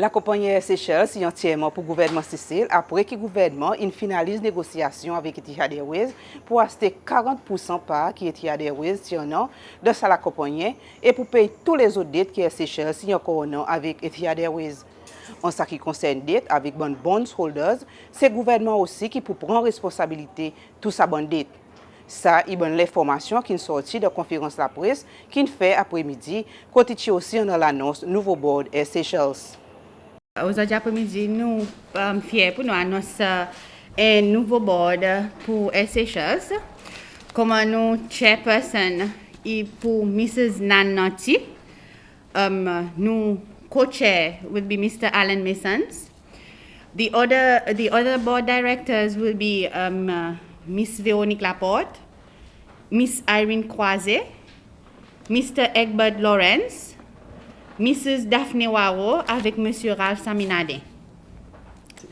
La compagnie Seychelles est entièrement pour le gouvernement Sicile après que le gouvernement finalise négociations avec Etihad Airways pour acheter 40% part qui Etihad Airways tient de ça la compagnie et pour payer tous les autres dettes que Seychelles signe encore avec Etihad Airways. En ce qui concerne dette avec les bondholders, c'est le gouvernement aussi qui peut prendre responsabilité de toute sa bonne dette. Ça, il y a l'information qui est sortie de la conférence de la presse qui fait après-midi, côté aussi dans l'annonce nouveau board et Seychelles. Aujourd'hui après-midi, nous sommes fiers pour nous annoncer un nouveau board pour Seychelles. Comme nous chairperson et pour Mrs. Nan Naughty, nous co-chair will be Mr. Alan Masons. The other board directors will be Miss Véronique Laporte, Miss Irene Croiset, Mr. Egbert Lawrence, Mrs. Daphne Waro avec Monsieur Ralph Saminade.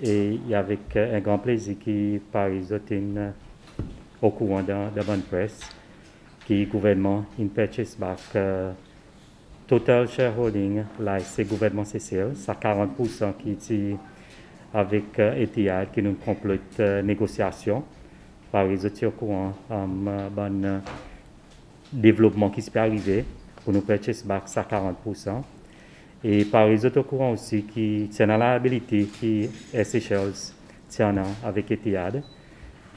Et avec un grand plaisir qui Paris est au courant de la bonne presse, qui le gouvernement in purchase back total shareholding, là c'est le gouvernement Seychelles, ça 40% qui est avec Etihad qui nous complète négociation. Paris est au courant bon développement qui peut arriver pour nous purchase back ça 40%. Et Paris est au courant aussi qui tient à la habilité qui Seychelles tient avec Etihad.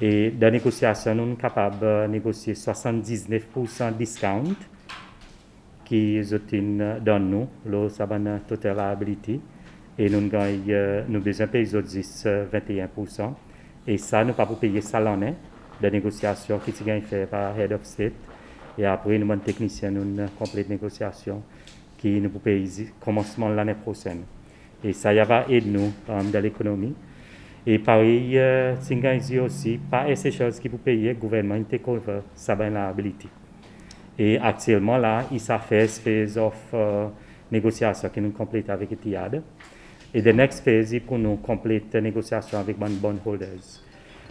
Et dans la négociation, nous sommes capables de négocier 79% discount qui donne nous, là, ça va une total liability. Et nous gagnons, nous besoin de payer les autres 21%. Et ça, nous ne pouvons pas payer ça l'année de négociation qui est fait par Head of State. Et après, nous avons un technicien, nous complète négociation qui nous peut payer commencement l'année prochaine. Et ça, y va aider nous dans l'économie. Et pareil, c'est aussi pas Seychelles qui peut payer, le gouvernement il take ça va liability. Et actuellement là, il s'est fait phase of négociation qui nous complète avec Etihad. Et the next phase est pour nous compléter négociation avec les bondholders.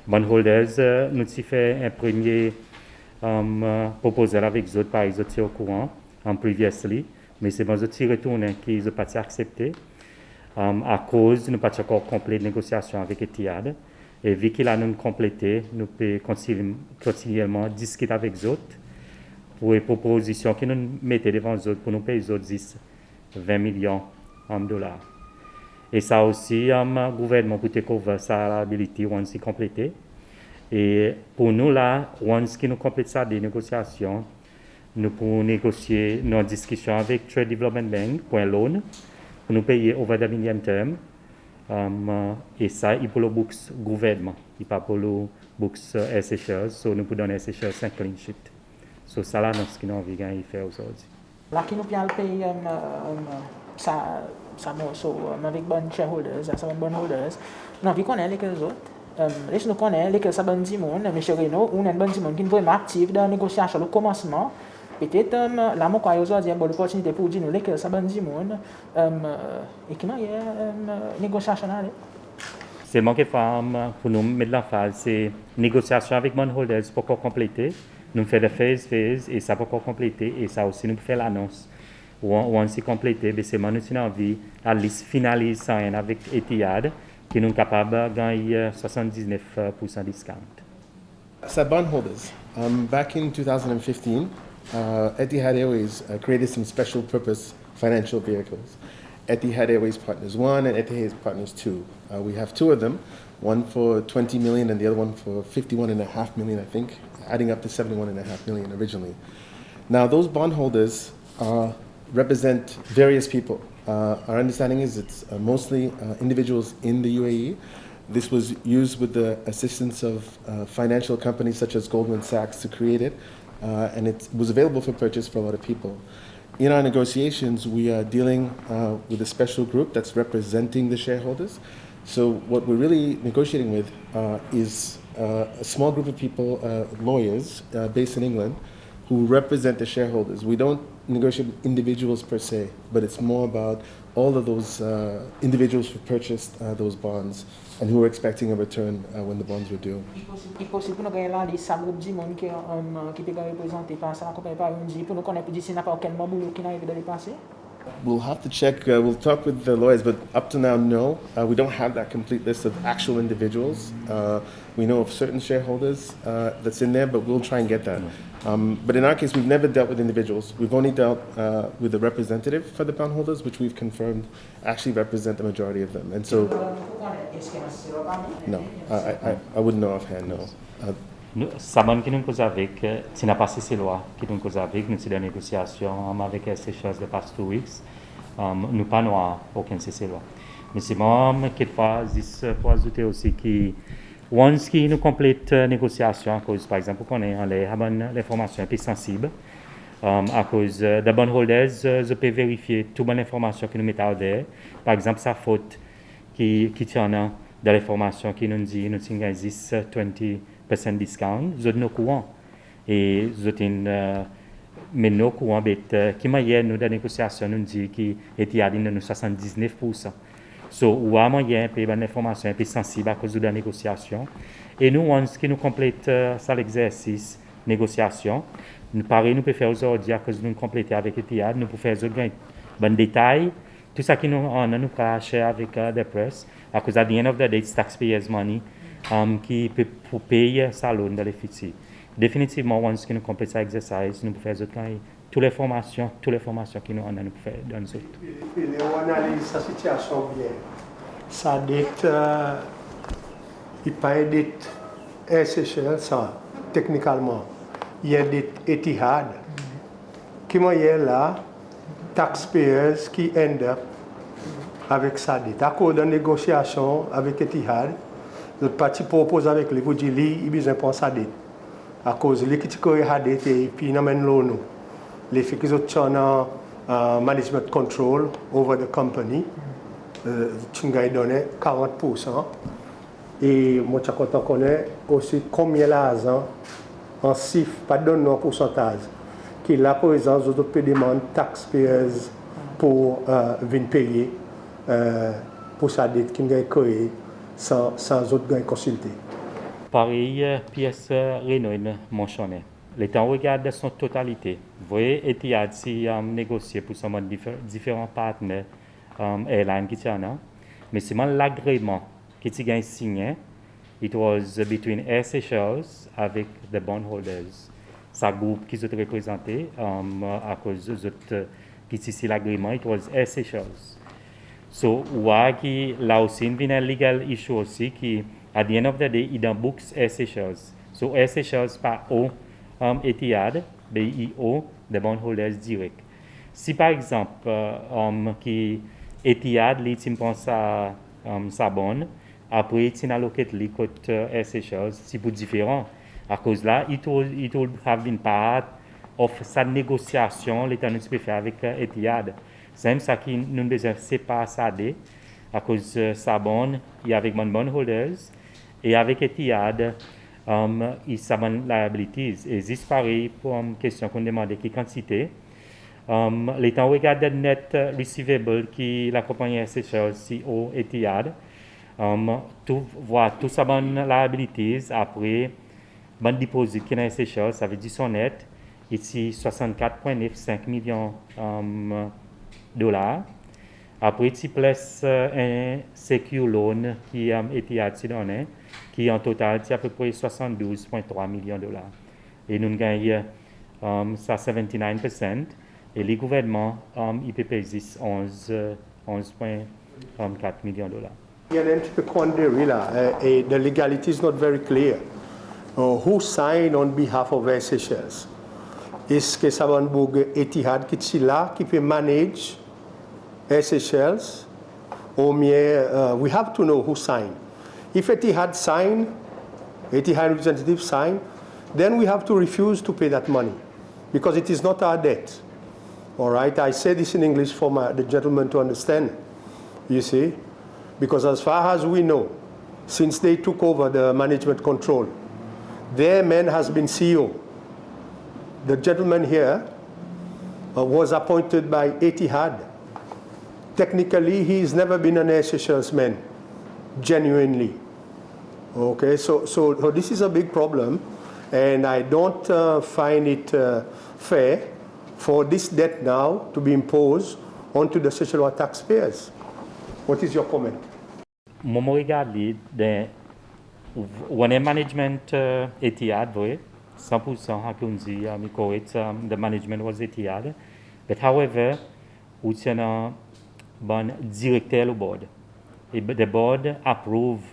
Bondholders, nous avons fait un premier proposal avec eux, par exemple, au courant, previously, mais c'est bon, ils retournent qu'ils n'ont pas accepté. À cause, nous n'avons pas encore complété la négociation avec Etihad. Et vu qu'il a nous complété, nous pouvons continuellement discuter avec eux pour les propositions que nous mettons devant eux pour nous payer les autres 20 millions de dollars. Et ça aussi, le gouvernement peut couvrir sa liability once il complété. Et pour nous, là, once nous complète ça des négociations, nous pouvons négocier nos discussions avec Trade Development Bank pour un loan, pour nous payer over the medium term. Et ça, il pour le books gouvernement, il pas pour le books Seychelles, so nous pouvons donner Seychelles 5 clean sheet. So ça là, c'est ce qu'on a envie de faire aujourd'hui. Là, qui nous paye ça avec bonnes shareholders, ça bonnes holders, nous avons connaître les autres. Les nous connaissons les sabon Dimon, M. Renault, ou un bon Dimon qui est vraiment actif dans la négociation au commencement. Peut-être là, moi, aujourd'hui, j'ai l'opportunité pour dire que sabon Dimon et qui m'a négociation. C'est moi qui fais pour nous mettre la phase, c'est négociation avec bondholders pour compléter. Nous faisons des phase et ça peut compléter et ça aussi nous fait l'annonce. Once c'est complété, c'est moi nous avons envie à liste finalise ça avec Etihad qui nous capable de gagner 79% discount. So bondholders, back in 2015, Etihad Airways created some special purpose financial vehicles. Etihad Airways Partners 1 and Etihad Partners 2. We have two of them, one for 20 million and the other one for 51.5 million, I think, adding up to 71.5 million originally. Now those bondholders represent various people. Our understanding is it's mostly individuals in the UAE. This was used with the assistance of financial companies such as Goldman Sachs to create it, and it was available for purchase for a lot of people. In our negotiations, we are dealing with a special group that's representing the shareholders. So what we're really negotiating with is a small group of people, lawyers based in England, who represent the shareholders. We don't negotiate with individuals per se, but it's more about all of those individuals who purchased those bonds and who were expecting a return when the bonds were due. Il est possible pour nous gagner là, les groupes de monde qui peut représenter par ça, accompagné par un pour nous connaître d'ici n'a pas aucun boulot qui n'arrive de les passer. We'll have to check. We'll talk with the lawyers, but up to now, no. We don't have that complete list of actual individuals. We know of certain shareholders that's in there, but we'll try and get that. But in our case, we've never dealt with individuals. We've only dealt with the representative for the bondholders, which we've confirmed actually represent the majority of them. And so, no, I wouldn't know offhand, no. Saban qui nous cause avec, si n'a pas ces lois qui nous cause avec, nous sommes dans négociation avec ces choses de past 2 weeks, nous pas noir aucun ces lois. Mais c'est moi qui pour ajouter aussi qui once qui nous complète négociation à cause par exemple qu'on est en l'information un peu sensible à cause de bondholders, je peux vérifier toute bonne information que nous mettons derrière. Par exemple sa faute qui tient dans l'information qui nous dit nous avons 20% discount, vous êtes au courant. Et vous êtes maintenant au courant, qui m'a hier, nous, dans la négociation, nous dit qu'il était à 79%. So, ou à moyen, il y a une information un peu sensible à cause de la négociation. Et nous, once nous complète ça l'exercice, négociation, nous pareil, nous pouvons faire aujourd'hui, à cause de nous compléter avec Etihad, nous pouvons faire d'autres bon détails. Tout ça qui nous peut acheter avec des presse, à cause, at the end of the day, it's taxpayers' money. Qui peut pour payer sa loan dans le futur. Définitivement, once que nous complétons cet exercice, nous pouvons faire toutes les formations que nous avons, nous pouvons faire dans nous autres. Et on analyse la situation bien. Sa dette, il n'y a pas de dette SHL, ça, techniquement. Il y a des Etihad. Qui est là, taxpayers qui end up avec sa dette. À cause de négociation avec Etihad, notre parti propose avec les vous dire il a besoin de sa dette. À cause de l'équipe qui a dette et puis il amène l'ONU. Les faits qui ont management control over the company, tu as donné 40%. Et moi, je connais aussi combien l'argent en chiffre, pas de non pourcentage, qui la présence de d'autres demandes taxpayers pour venir payer pour sa dette qui a créée. Sans autre gain consulté. Pareil, pièce Renault mentionné. L'État regarde son totalité. Vous voyez, Etihad si négocié pour son différents partenaires airlines qui tiennent, mais c'est l'agrément qui a signé. It was between Air Seychelles avec the bondholders. Ça groupe qui se représenté à cause de qui ici l'agrément. It was Air Seychelles. So, là aussi, il y a un legal issue aussi qui, at the end of the day, il y a books Air Seychelles. So, Air Seychelles par au Etihad, BIO, de bondholders direct. Si par exemple, qui Etihad, il prend sa bonne, après, il allocate les côtes Air Seychelles, c'est pour différent. À cause là, it will have been part of sa négociation, l'État ne peut faire avec Etihad. C'est ça qui nous besoin séparer ça à cause de Sabon, il y a avec mon bondholders et avec Etihad, il y a mon liabilities. Et c'est pareil pour une question qu'on demande qui quantité. L'État regarde net receivable qui la compagnie Seychelles au Etihad, voir tout ça mon liabilities après mon deposit qui est Seychelles, ça veut dire son net ici 64,95 millions $. Après, tu places un secure loan qui a été donné, qui en total, c'est à peu près 72,3 millions $. Et nous gagnons ça 79%. Et les gouvernements, ils peuvent payer 11,4 millions $. Il y a un petit peu quandary là, et the legality is not very clear. Who signed on behalf of Air Seychelles? Est-ce que Sabanbourg Etihad qui est là, qui peut manage Air Seychelles? Or bien, we have to know who signed. If Etihad signed, Etihad representative signed, then we have to refuse to pay that money because it is not our debt. All right, I say this in English for the gentleman to understand. You see, because as far as we know, since they took over the management control, their man has been CEO. The gentleman here was appointed by Etihad. Technically, he's never been an Air Seychelles man, genuinely. Okay, so this is a big problem, and I don't find it fair for this debt now to be imposed onto the Seychellois taxpayers. What is your comment? Moi, je regarde on est management Etihad, oui, 100% à qu'on dit, correct, the management was Etihad. But however, we have a bon director board. The board approved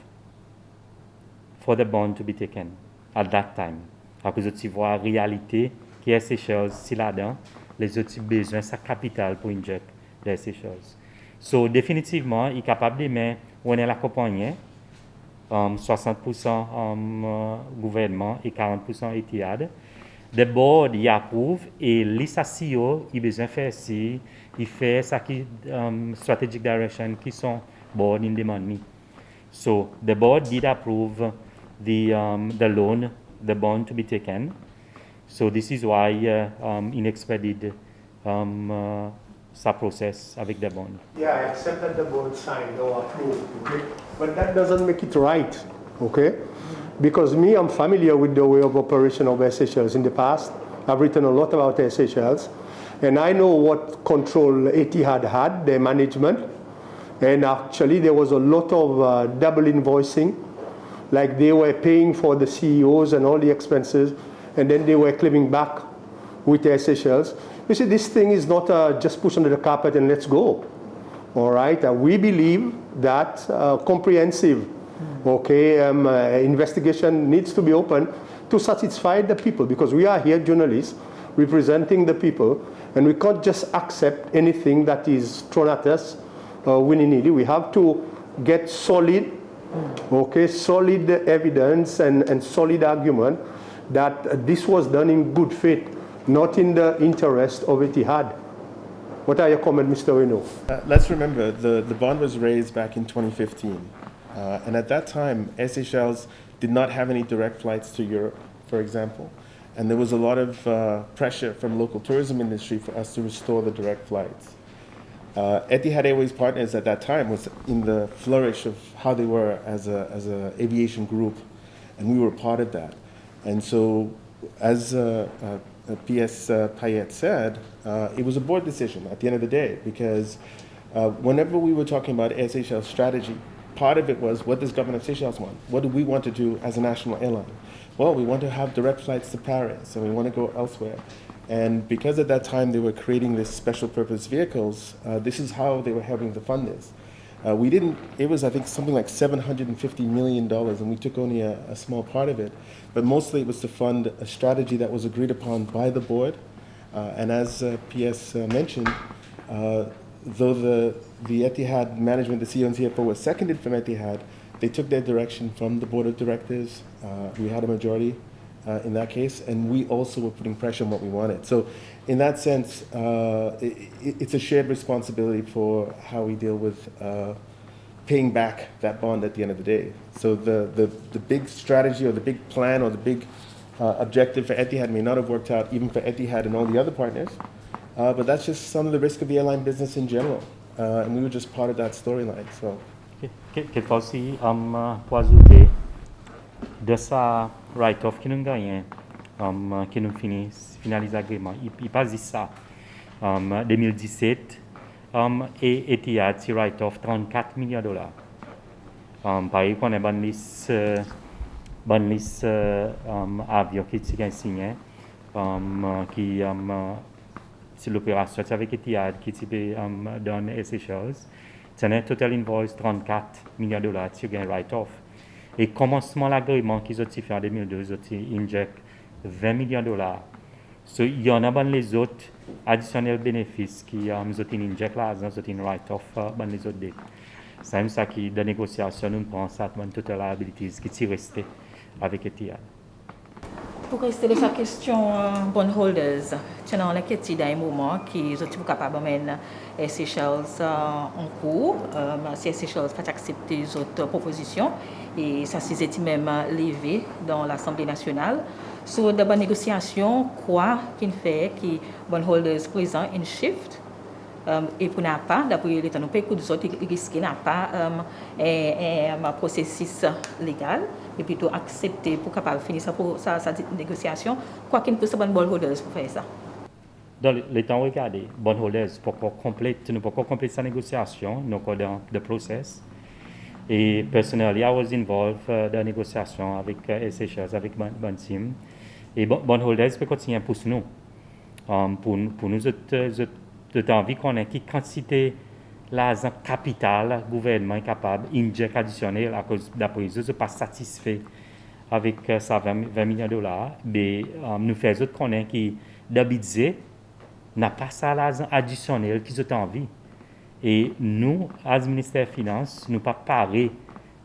for the bond to be taken at that time. À cause de voir la réalité qui est Seychelles, si là-dedans, les autres besoin de capital pour injecter les Seychelles. So, définitivement, il est capable de mettre, on est la compagnie, 60% gouvernement et 40% Etihad. The board y approuve et l'ISACIO, il a besoin de faire ci, il fait ça qui strategic direction qui sont board in demand me. So the board did approve the loan, the bond to be taken. So this is why in expedited sa process avec the bond. Yeah, I accept that the board signed or approved, okay? But that doesn't make it right, okay? Because me, I'm familiar with the way of operation of Air Seychelles in the past. I've written a lot about Air Seychelles, and I know what control Etihad had, their management, and actually there was a lot of double invoicing, like they were paying for the CEOs and all the expenses, and then they were claiming back with Air Seychelles. You see, this thing is not just push under the carpet and let's go. All right, we believe that comprehensive, investigation needs to be open to satisfy the people, because we are here journalists representing the people, and we can't just accept anything that is thrown at us willy-nilly. We have to get solid, solid evidence and solid argument that this was done in good faith, not in the interest of Etihad. What are your comments, Mr. Reno? Let's remember, the bond was raised back in 2015. And at that time, Air Seychelles did not have any direct flights to Europe, for example. And there was a lot of pressure from local tourism industry for us to restore the direct flights. Etihad Airways Partners at that time was in the flourish of how they were as a aviation group, and we were part of that. And so, as P.S. Payet said, it was a board decision at the end of the day, because whenever we were talking about Air Seychelles strategy, part of it was, what does government of Seychelles want? What do we want to do as a national airline? Well, we want to have direct flights to Paris, and we want to go elsewhere. And because at that time they were creating this special purpose vehicles, this is how they were having to fund this. It was, I think, something like $750 million, and we took only a small part of it. But mostly it was to fund a strategy that was agreed upon by the board. And as P.S. mentioned, though the Etihad management, the CEO and CFO, was seconded from Etihad, they took their direction from the board of directors. We had a majority in that case, and we also were putting pressure on what we wanted. So in that sense, it's a shared responsibility for how we deal with paying back that bond at the end of the day. So the big strategy or the big plan or the big objective for Etihad may not have worked out even for Etihad and all the other partners, but that's just some of the risk of the airline business in general. And we were just part of that storyline. So. Quelquefois aussi, pour ajouter, de sa write-off qui nous gagne, qui nous finalise l'agrément, il passe de ça. 2017, et Etihad, c'est write-off $34 millions. Pareil qu'on a bonne liste avion qui est signé, qui c'est l'opération avec Etihad qui donne Air Seychelles. C'est un total invoice $34 millions sur un write-off. Et commencement l'agrément qu'ils ont fait en 2002, ils injectent $20 millions. So, il y en a les autres additionnels bénéfices qui injectent l'argent, ils write-off les autres dettes. C'est ça qui, de négociation, nous prenons ça, total liabilities qui sont restés avec Etihad. Pour rester sur la question bondholders, c'est dans l'inquiétude d'un moment qui sont capables de mener les Seychelles en cours. Si les Seychelles pas accepter les autres propositions, et ça s'est même levé dans l'Assemblée nationale. Sur de bonnes négociations, quoi qu'il fait que bondholders présent une shift. Et pour n'a pas, d'après l'État, nous payons des autres qui risquent n'a pas un processus légal, et plutôt accepter pour capable finir sa négociation, quoi qu'il peut se bondholders pour faire ça. dans le temps regardé, bondholders, nous ne pouvons pas compléter sa négociation, nous sommes dans le process. Et personnellement, I was involved dans la négociation avec SHS, avec mon team. Et bondholders peut continuer pour nous. Pour nous, j'ai envie qu'on ait qui quantité l'argent capital, le gouvernement est capable d'injecter additionnel à cause d'après eux, je ne suis pas satisfait avec ça 20 millions de dollars. Mais nous faisons qu'on ait qui d'habitude n'a pas ça l'argent additionnel qu'ils ont envie. Et nous, as ministère des Finances, nous pas parés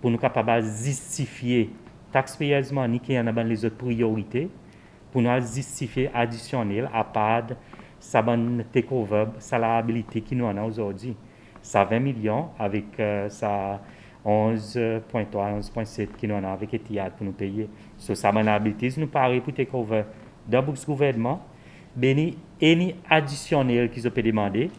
pour nous capables de justifier taxpayers money qui en a les autres priorités pour nous justifier additionnel à part de sa bonne takeover salariabilité qui nous en a aujourd'hui. Ça 20 millions avec ça 11.3, 11.7 qui nous en a avec Etihad pour nous payer. So, sa bonne abilité nous paraît pour takeover dans le gouvernement, mais ni additionnel qu'ils ont demandé.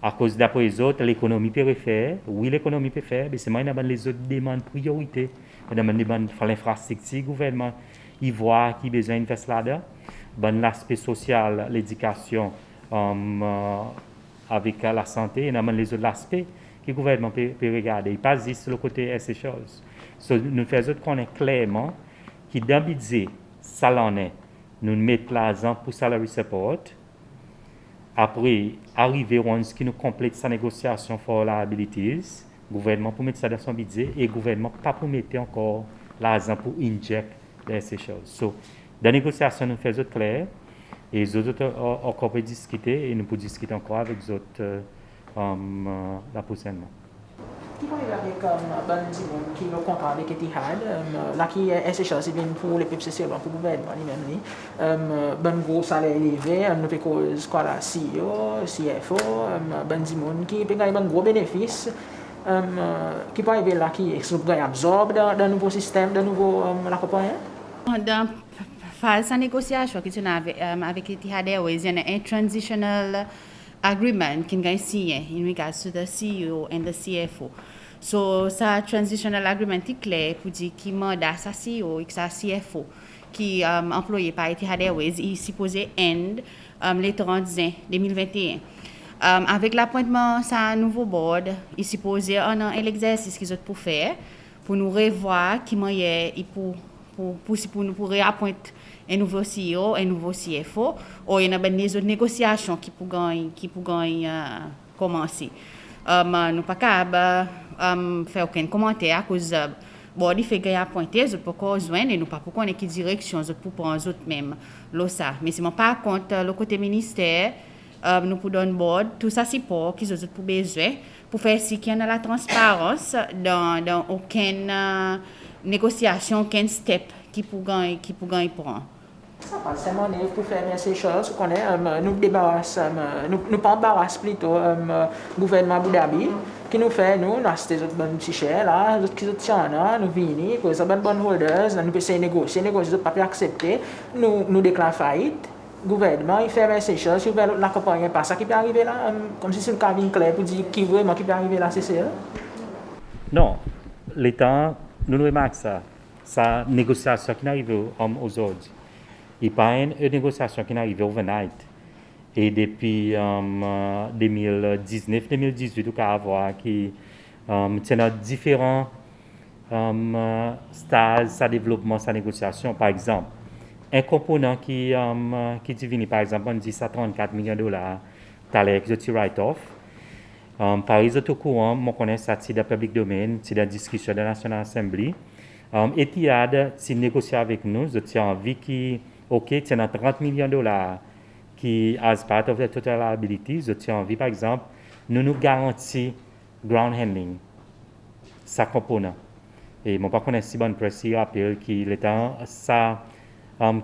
À cause d'après les autres, l'économie peut faire. Oui, l'économie peut faire, mais c'est moi qui les autres demandes priorité. Les demandes pour l'infrastructure, le gouvernement, il voit qu'il a besoin d'investir là-dedans. L'aspect social, l'éducation, avec la santé, et les autres aspects que le gouvernement peut regarder. Il passe juste le côté SHS. So, nous faisons connaître clairement que dans le budget, ça l'en est. Nous mettons l'argent pour salary support. Après, arriver à ce qui nous complète sa négociation for liabilities, le gouvernement pour mettre ça dans son budget et le gouvernement pas pour mettre encore l'argent pour injecter les SHL. So, dans la négociation, nous faisons clair et les autres encore peuvent discuter et nous pouvons discuter encore avec les autres la prochainement. Qui parle avec Bandimon qui nous contrat avec Etihad, là qui est SHL, c'est bien pour les PPCC, pour le gouvernement lui-même. Ben gros salaire élevé, nous fait cause quoi là, CEO, CFO, Bandimon qui peut gagner un gros bénéfice, qui peut arriver là qui absorbe dans un nouveau système, dans un nouveau la compagnie. Dans phase de négociation qui est avec Etihad Airways, il y a un transitional agreement qui est signé in regards to the CEO and the CFO. So, ça transitional agreement est clair pour dire qui mandat sa CEO et sa CFO qui employé par Etihad Airways est supposé end le 30 juin 2021. Avec l'appointement de un nouveau board, il est supposé un l'exercice qu'ils ont pour faire pour nous revoir qui moyen pour nous réappointer un nouveau CEO, un nouveau CFO, ou il y a des autres négociations qui pourraient commencer. Nous ne pouvons pas faire aucun commentaire à cause de il fait gagner appointer, nous ne pouvons pas joindre et nous ne pouvons pas connaître quelle direction nous pouvons prendre les autres même. Mais si par contre, le côté ministère, nous pouvons donner board tout ça support qu'ils ont besoin pour faire si qu'il y a la transparence dans aucune négociation, aucun step qui pourraient prendre. Ça passe seulement pour faire ces choses qu'on est, nous débarrasse, nous pas embarrasse plutôt le gouvernement Abu Dhabi qui nous fait nous acheter des bonnes t-shirts là, des qui tiennent nous venir, que ça bonnes holders, nous essayer négocier pas accepter, nous déclare faillite. Le gouvernement il fait ces choses, si la compagnie pas ça qui peut arriver là, comme si c'est le cas clair pour dire qui vraiment qui peut arriver là, c'est ça. Non, l'État nous remarque ça négociation qui arrive aujourd'hui. Il n'y a pas une négociation qui est arrivée overnight. Et depuis 2019-2018, on peut avoir qui tient différents stades de développement, sa négociation. Par exemple, un component qui divine, par exemple, on dit ça 34 millions de dollars, tu as l'air qui write-off. Par exemple, au courant, je connais ça, c'est dans le public domain, c'est dans la discussion de la National Assembly. Etihad, si négocier avec nous, j'ai envie qui OK, tu as 30 millions de dollars qui, as part of the total liability, j'ai envie, par exemple, nous garantissons ground handling, ça component. Et mon pas si bonne presse, il rappelle qu'il est sa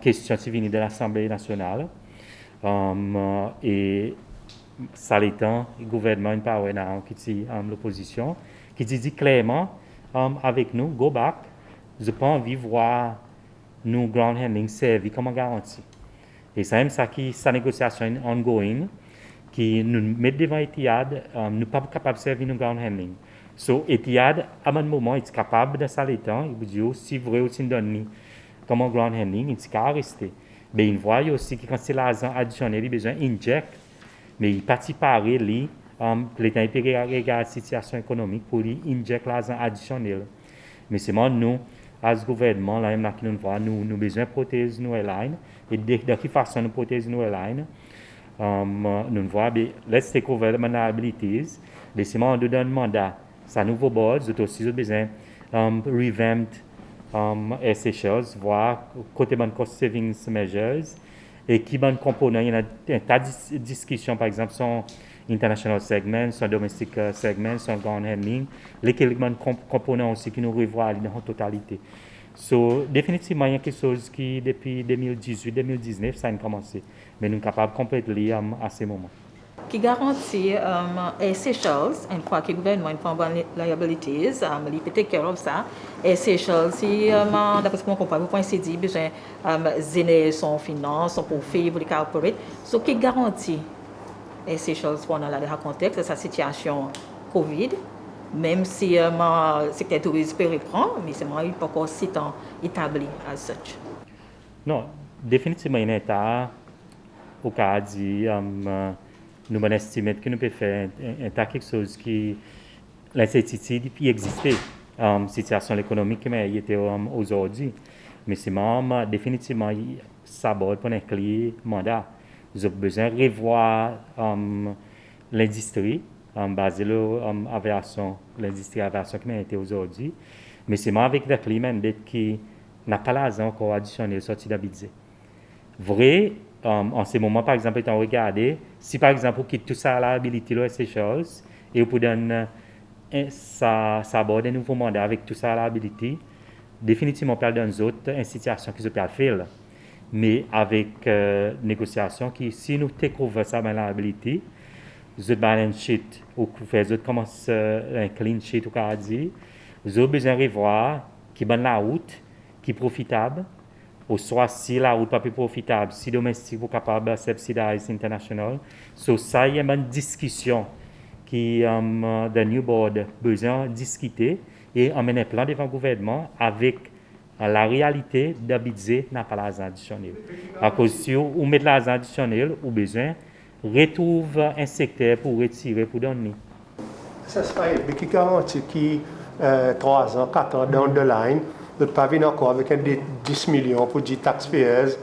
question qui vient de l'Assemblée nationale. Et ça l'étant, le gouvernement, une parole qui dit l'opposition, qui dit clairement avec nous, go back, je n'ai pas envie de voir nous ground handling servi comme garantie. Et c'est même ça qui sa négociation ongoing qui nous met devant Etihad, nous pas capable de servir nous ground handling. So Etihad à un moment est capable de ça l'étant, il vous dit si vrai aussi donner comme ground handling, il est capable de rester. Mais il voit aussi que quand c'est l'argent additionnel, il a besoin d'injecter, mais il partit parer, lui, l'État regarde la situation économique pour lui injecter l'argent additionnel. Mais c'est moi, nous, à ce gouvernement, là, qui nous voit, nous besoin de protéger nos airlines. Et de quelle façon nous protéger nos airlines? Nous voyons, let's take over the liabilities. Mais c'est moi, on donne un mandat. C'est un nouveau board, nous aussi besoin revamped Air Seychelles, voir côté de cost savings measures et qui bon component. Il y a un tas de discussions, par exemple, sur international segment, sur domestic segment, sur ground handling, lesquels bon components aussi qui nous revoient dans la totalité. So, définitivement, il y a quelque chose qui, depuis 2018-2019, ça a commencé. Mais nous sommes capables de compléter à ce moment. Qui garantit Air Seychelles, une fois que le gouvernement a une liabilities, il peut take care of ça. Air Seychelles, si, d'après ce qu'on comprend, vous pouvez dire besoin de son finance, son profit, pour les corporate. So, qui garantit Air Seychelles pendant le contexte de sa situation Covid, même si le secteur tourisme peut reprendre, mais c'est pas encore si tant établi as such. Non, définitivement, il y a un état au cas de nous estimons que nous pouvons faire un tas quelque chose qui l'incertitude qui existait situation économique mais il était aujourd'hui mais c'est même définitivement ça borde pour un client mandat nous avons besoin de revoir l'industrie basée sur l'aviation l'industrie aviation qui était aujourd'hui mais c'est même avec le climat qui n'a pas l'argent encore additionnel sorti d'habitude vrai en ce moment, par exemple, étant regardé, si par exemple, on quitte tout ça à la habilité de Seychelles et on peut donner ça aborde un nouveau mandat avec tout ça à la habilité, définitivement, on peut dans d'autres institutions qui se peuvent faire. Mais avec négociation, qui, si nous découvrons ça dans la habilité, the balance sheet, ou faire commence un clean sheet, ou qu'on dit, vous avez besoin de revoir qui est la route, qui est profitable, ou soit si la route n'est pas plus profitable, si domestique vous capable de subsidize international. So ça, il y a une discussion qui le New Board besoin de discuter et emmener un plan devant le gouvernement avec la réalité de budget n'a pas l'argent additionnel. À cause si vous mettez l'argent additionnel, vous besoin retrouve un secteur pour retirer, pour donner. Ça se fait, mais qui garantit qui 3 ans, 4 ans down the line, nous ne pas venir encore avec un 10 millions pour dire taxpayers,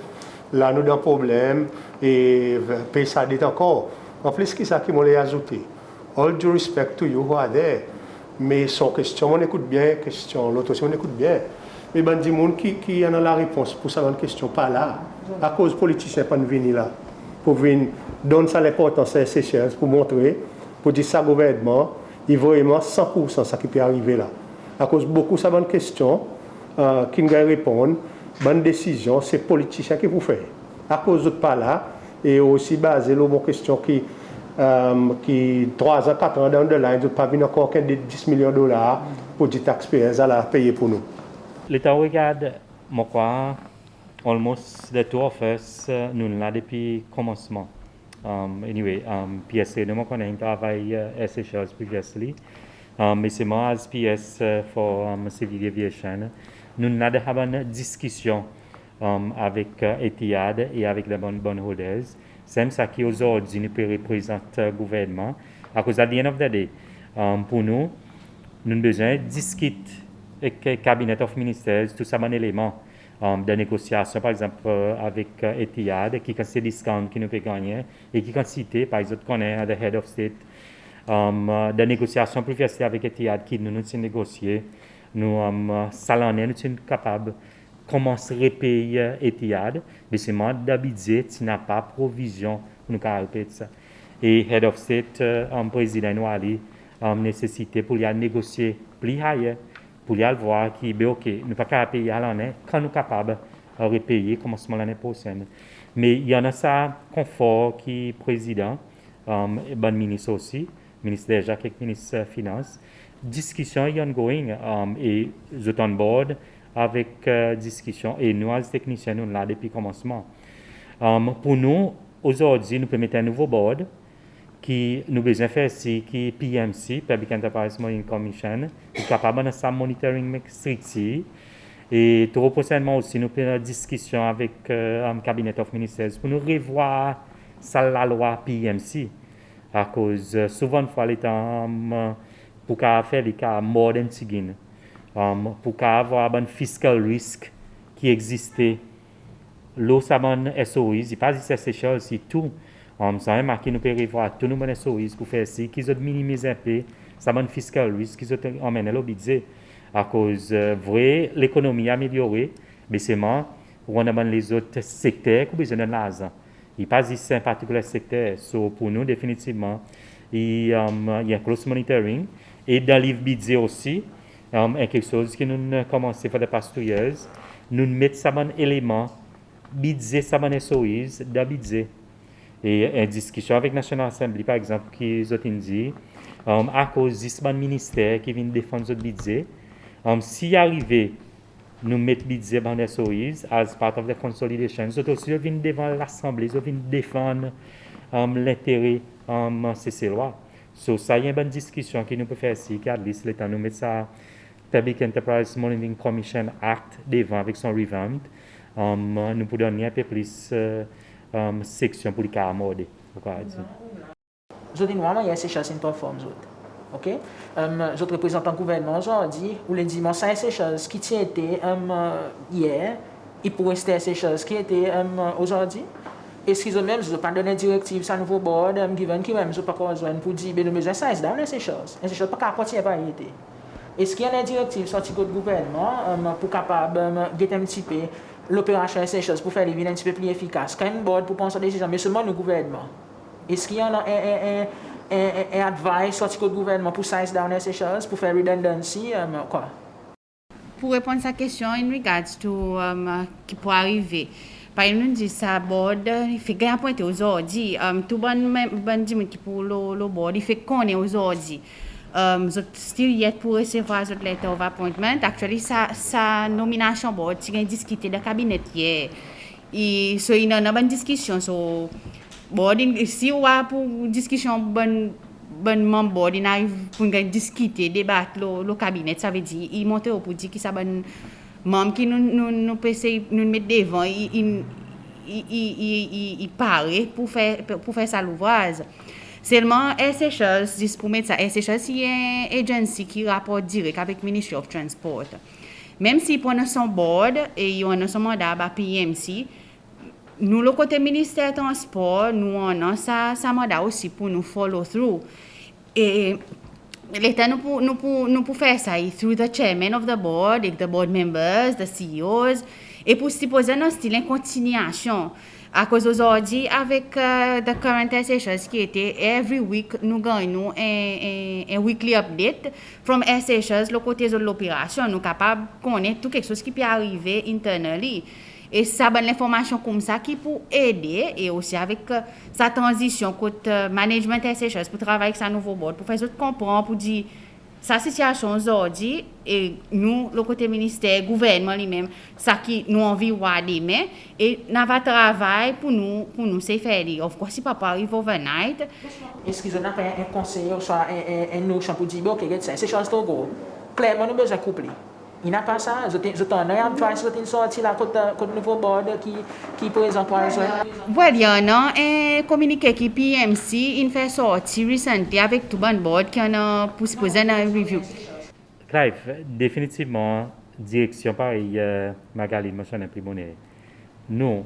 là nous avons un problème et payer ça dette encore. En plus, qui ça qui m'a ajouté? All due respect to you who are there. Mais son question, on écoute bien, question, l'autre aussi, on écoute bien. Mais ben, dis monde qui a la réponse pour sa question, pas là. À cause des politiciens pas venir là. Pour venir donner ça l'importance à Seychelles, pour montrer, pour dire ça au gouvernement, il veut vraiment 100% ça qui peut arriver là. À cause beaucoup de bonnes questions, qui ne répondent, bonne décision, c'est les politiciens qui vous font. À cause de pas là, et aussi basé sur une question qui 3 ans, 4 ans dans de là, ils n'ont pas vu encore qu'un 10 millions de dollars pour des taxpayers à la payer pour nous. L'État regarde, moi quoi, almost the two of us, nous là depuis le commencement. Anyway, PSA, nous connaissons travail à Seychelles previously, mais c'est moi as PS for civil aviation. Nous avons une discussion avec Etihad et avec les bondholders. C'est ça qui aujourd'hui nous peut représenter le gouvernement. À cause de the end of the day, pour nous, nous avons besoin de discuter avec le cabinet of ministers, tout ça, un élément de négociation, par exemple, avec Etihad, qui a ces discounts qui nous peut gagner, et qui a cité, par exemple, qu'on est the head of state, de négociation plus facile avec Etihad, qui nous avons négocié. Nous sommes capables de commencer à repayer Etihad, mais c'est moi d'habitude, tu n'as pas provision pour nous repayer ça. Et Head of State, président Nouali, nécessité pour y négocier plus haut, pour y voir qui est OK, nous ne pouvons pas payer à l'année quand nous sommes capables de repayer commencement l'année prochaine. Mais il y en a ça, confort qui est président, bon ministre aussi, ministre déjà, quelques ministres des Finances. Discussion est ongoing et je suis on board avec discussion et nous, les techniciens, nous là depuis le commencement. Pour nous, aujourd'hui, nous pouvons mettre un nouveau board qui nous besoin faire ici, qui est PMC, Public Enterprise Monitoring Commission, qui est capable de faire monitoring strict Et tout prochainement aussi, nous prenons une discussion avec le cabinet of ministers pour nous revoir la loi PMC. À cause, souvent, il faut aller pour faire les cas more than tigin. Pour avoir un fiscal risk qui existait. L'eau, ça un SOIs, il pas dit Seychelles, c'est tout. Ça a marqué, nous pouvons revoir tous nos SOIs pour faire ci, qu'ils ont minimisé un peu, ça un fiscal risk, qu'ils ont emmené le budget. À cause, vrai, l'économie améliorée, mais c'est moi, on a les autres secteurs qui ont besoin de l'argent. Il pas dit c'est un particulier secteur. So, pour nous, définitivement, il y a un close monitoring. Et dans le budget aussi, il y a quelque chose que nous avons commencé à faire depuis plusieurs years. Nous mettons ça un élément, budget, ça un SOIs, dans le budget. Et une discussion avec la National Assembly, par exemple, qui ont dit, à cause de ce ministère qui vient défendre notre budget, s'il arrive, nous mettons le budget dans les SOIs as part of the consolidation. Nous aussi venons devant l'Assemblée, nous venons défendre l'intérêt de ces lois. So, ça y a une bonne discussion que nous pouvons faire ici, qu'à least l'État nous met ça Public Enterprise Monitoring Commission Act devant avec son revamp. Nous pouvons donner un peu plus section pour les cas amendés. Je dis normalement il y a ces choses in forme OK? Je représente un gouvernement aujourd'hui où les dimanches ces choses qui étaient hier, ils pourraient rester ces choses qui étaient aujourd'hui. Est-ce qu'ils ont même pas donné directive sur un nouveau board given qui même pas besoin pour dire que nous besoin ça down ces choses. Ces choses pas capable pas été. Est-ce qu'il y a une directive sortie du gouvernement pour capable de un petit peu l'opération ces choses pour faire les villes un petit peu plus efficaces? Quand un board pour prendre sa décision, mais seulement le gouvernement. Est-ce qu'il y a un advice sorti du gouvernement pour size down ces choses, pour faire redundancy, quoi? Pour répondre à sa question, in regards to qui peut arriver, par exemple, nous disons ça board, il fait gagner pointer aujourd'hui, tout bon dit qui pour le board, il fait qu'on est aujourd'hui. Still yet pour recevoir votre letter of appointment. Actually, sa nomination board, c'est discuté dans le cabinet hier. Et so, il y a une bonne discussion. So, board, si on a pour discussion bon membre, il arrive pour discuter, débattre le cabinet, ça veut dire, il monte pour dire que ça bon membre qui nous mettre devant, il paraît pour faire ça l'ouvrage. Seulement, SHS, juste pour mettre ça, SHS, c'est une agency qui rapporte direct avec le Ministry of Transport. Même si pour son board et il y a son mandat à PMC, nous, le côté ministère Transport, nous avons ça mandat aussi pour nous follow through. Et l'État nous pour faire ça through the chairman of the board, the board members, the CEOs, et pour supposer un style en continuation. À cause d'aujourd'hui, avec the current SHS qui était every week, nous gagnons un weekly update from SHS, le côté de l'opération, nous sommes capables de connaître tout quelque chose qui peut arriver internally. Et ça donne l'information comme ça qui peut aider et aussi avec sa transition côté management SHS pour travailler avec sa nouveau board, pour faire autres comprendre, pour dire sa situation aujourd'hui et nous, le côté ministère, gouvernement lui-même, ça qui nous envie de voir demain et nous avons travail pour nous c'est faire. Of course, si papa arrive overnight. Est-ce qu'ils ont un conseil ou soit un notion pour dire, ok, c'est chose trop gros. Clairement, nous besoin de coupler. Il n'a pas ça. Je t'en ai un advice, je t'ai sorti là, côté nouveau board qui présente pour les autres. Well, il y a un communiqué qui PMC, il fait sortir récemment avec tout le board qui a pour se poser une review. Clive, définitivement, direction pareil, Magali, machin, imprimonné. Nous,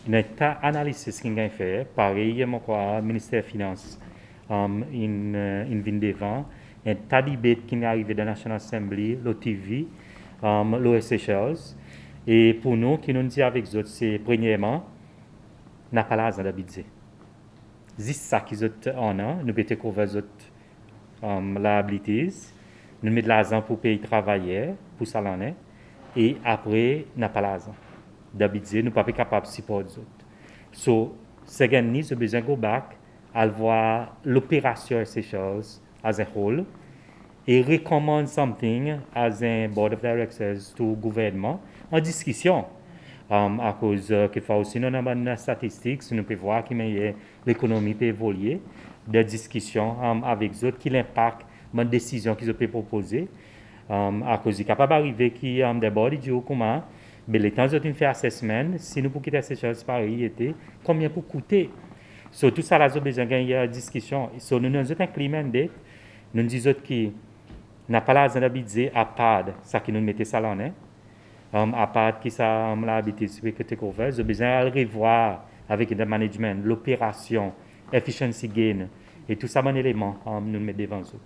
notre analyse ce qu'on a fait, pareil, le ministère des Finances, in vient devant. Un tas de débats qui est arrivé dans la National Assembly, l'OTV, l'OSHS. Et pour nous, qui nous dit avec eux, c'est premièrement, n'a pas l'argent de budget. C'est ça qu'ils ont, nous pouvons couvrir les liabilities, nous mettons l'argent pour payer les travailleurs, pour ça l'année, et après, n'a pas l'argent de budget, nous ne sommes pas capables de supporter les autres. So, c'est que nous avons besoin de go back à voir l'opération SHS as a whole et recommande something as a board of directors to gouvernement en discussion à cause qu'il faut aussi nous avons des statistiques nous pouvons voir que l'économie peut évoluer des discussions avec eux qui l'impact la décision qu'ils ont pu proposer À cause du capable d'arriver qui d'abord dit au comment, mais les temps de faire assessment, si nous pour quitter Seychelles Paris était combien pour coûter. So tout ça là j'ai besoin d'une discussion. So nous nous un climat nous disons qui n'a pas l'argent d'habiter à part ça qui nous mettait ça là à part qui ça l'habitude sur que tu couvres, j'ai besoin de revoir avec le management, l'opération, efficiency gain et tout ça bon élément nous met devant nous.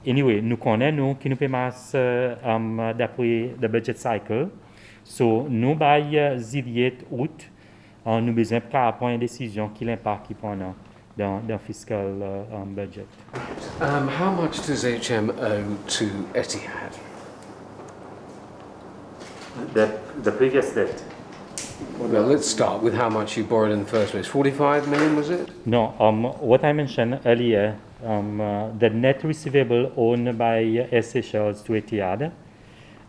Anyway, nous connaissons qui nous permettent d'après le budget cycle. So, nous, by juillet, août, nous besoin de prendre une décision qui l'impact qui prend dans le fiscal budget. How much does HM owe to Etihad? The previous debt. Well, let's start with how much you borrowed in the first place. 45 million, was it? No, what I mentioned earlier, the net receivable owned by Seychelles to Etihad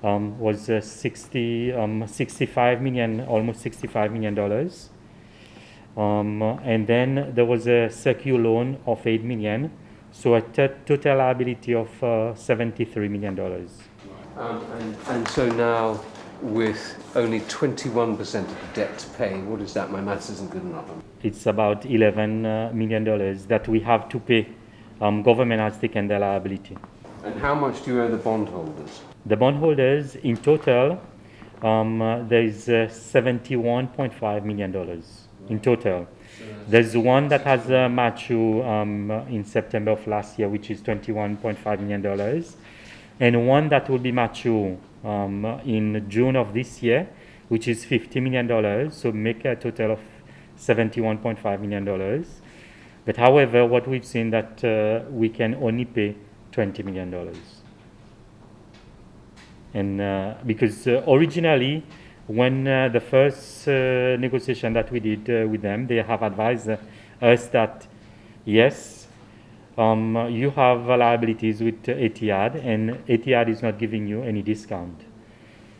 was 65 million, almost $65 million. And then there was a secure loan of 8 million, so a total liability of $73 million. And so now, with only 21% of the debt to pay, what is that? My maths isn't good enough. It's about $11 million that we have to pay. Government has taken the liability. And how much do you owe the bondholders? The bondholders, in total, there is $71.5 million in total. There's one that has mature in September of last year, which is $21.5 million, and one that will be mature in June of this year, which is $50 million, so make a total of $71.5 million. But however, what we've seen that we can only pay $20 million. And because originally, when the first negotiation that we did with them, they have advised us that yes, you have liabilities with Etihad, and Etihad is not giving you any discount.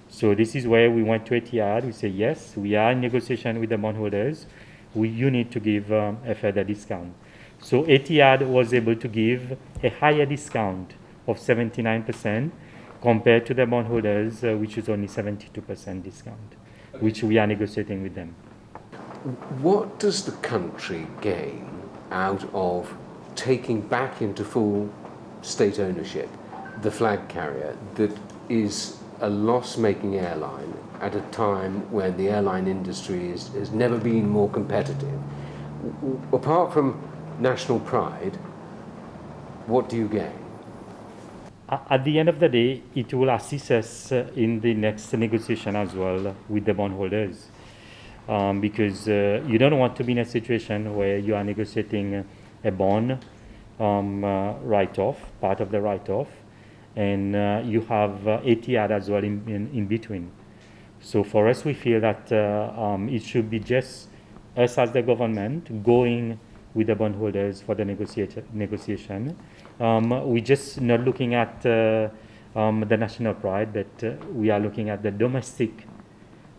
So this is where we went to Etihad. We say yes, we are in negotiation with the bondholders. You need to give a further discount. So Etihad was able to give a higher discount of 79% compared to the bondholders, which is only 72% discount, which we are negotiating with them. What does the country gain out of taking back into full state ownership the flag carrier that is a loss-making airline at a time when the airline industry has never been more competitive? Apart from national pride, what do you gain? At the end of the day, it will assist us in the next negotiation as well with the bondholders, because you don't want to be in a situation where you are negotiating a bond write-off, part of the write-off, and you have Etihad as well in between. So for us, we feel that it should be just us as the government going with the bondholders for the negotiation. We're just not looking at the national pride, but we are looking at the domestic,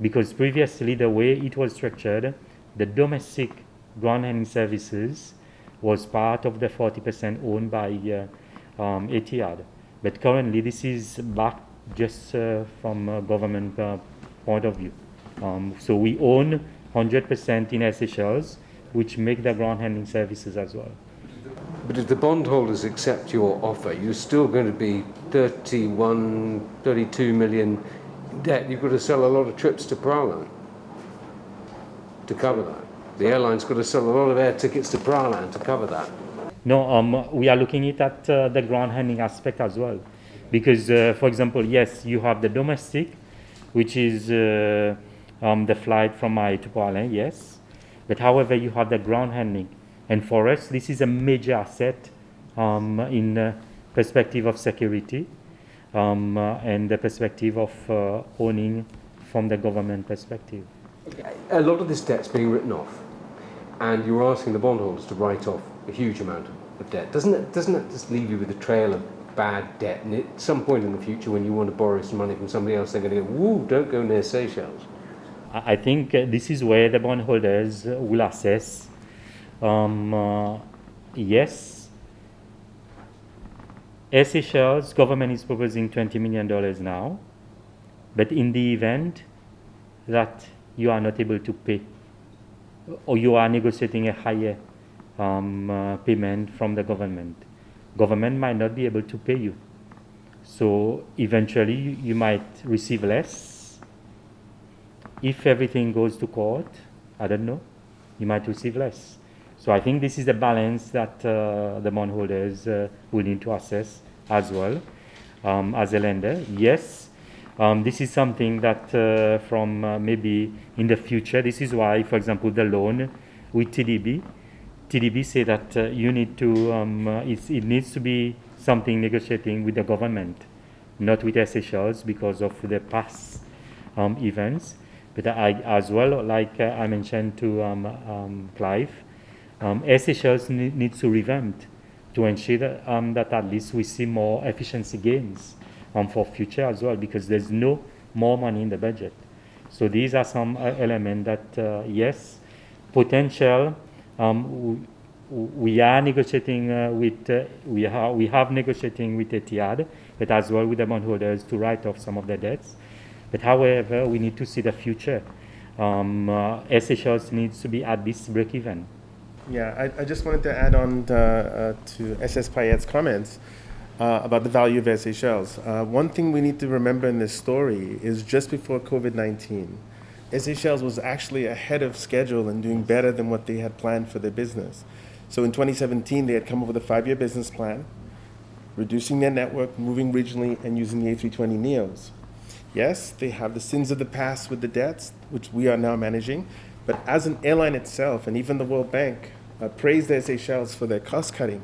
because previously the way it was structured, the domestic ground handling services was part of the 40% owned by Etihad. But currently this is back just from a government point of view. So we own 100% in Seychelles, which make the ground handling services as well. But if the bondholders accept your offer, you're still going to be 32 million in debt. You've got to sell a lot of trips to Praland to cover that. The airline's got to sell a lot of air tickets to Praland to cover that. No, we are looking at the ground handling aspect as well. Because, for example, yes, you have the domestic, which is the flight from Mai to Praland, yes. But however, you have the ground handling. And for us, this is a major asset in perspective of security and the perspective of owning from the government perspective. A lot of this debt's being written off, and you're asking the bondholders to write off a huge amount of debt. Doesn't that just leave you with a trail of bad debt? And at some point in the future, when you want to borrow some money from somebody else, they're going to go, "Woo, don't go near Seychelles." I think this is where the bondholders will assess. Yes, Air Seychelles government is proposing $20 million now, but in the event that you are not able to pay, or you are negotiating a higher payment from the government might not be able to pay you. So eventually you might receive less. If everything goes to court, I don't know, you might receive less. So I think this is the balance that the bondholders will need to assess as well as a lender. Yes, this is something that from maybe in the future, this is why, for example, the loan with TDB say that you need to, it needs to be something negotiating with the government, not with Air Seychelles because of the past events. But as well, like I mentioned to Clive, Air Seychelles needs to revamp to ensure that, that at least we see more efficiency gains for future as well, because there's no more money in the budget. So these are some elements that, yes, potential. We are negotiating with, we have negotiating with Etihad, but as well with the bondholders to write off some of the debts. But however, we need to see the future. Air Seychelles needs to be at least break even. Yeah, I just wanted to add on to SS Payet's comments about the value of Air Seychelles. One thing we need to remember in this story is just before COVID-19, Air Seychelles was actually ahead of schedule and doing better than what they had planned for their business. So in 2017, they had come up with a 5-year business plan, reducing their network, moving regionally, and using the A320neos. Yes, they have the sins of the past with the debts, which we are now managing, but as an airline itself, and even the World Bank praised Air Seychelles for their cost cutting,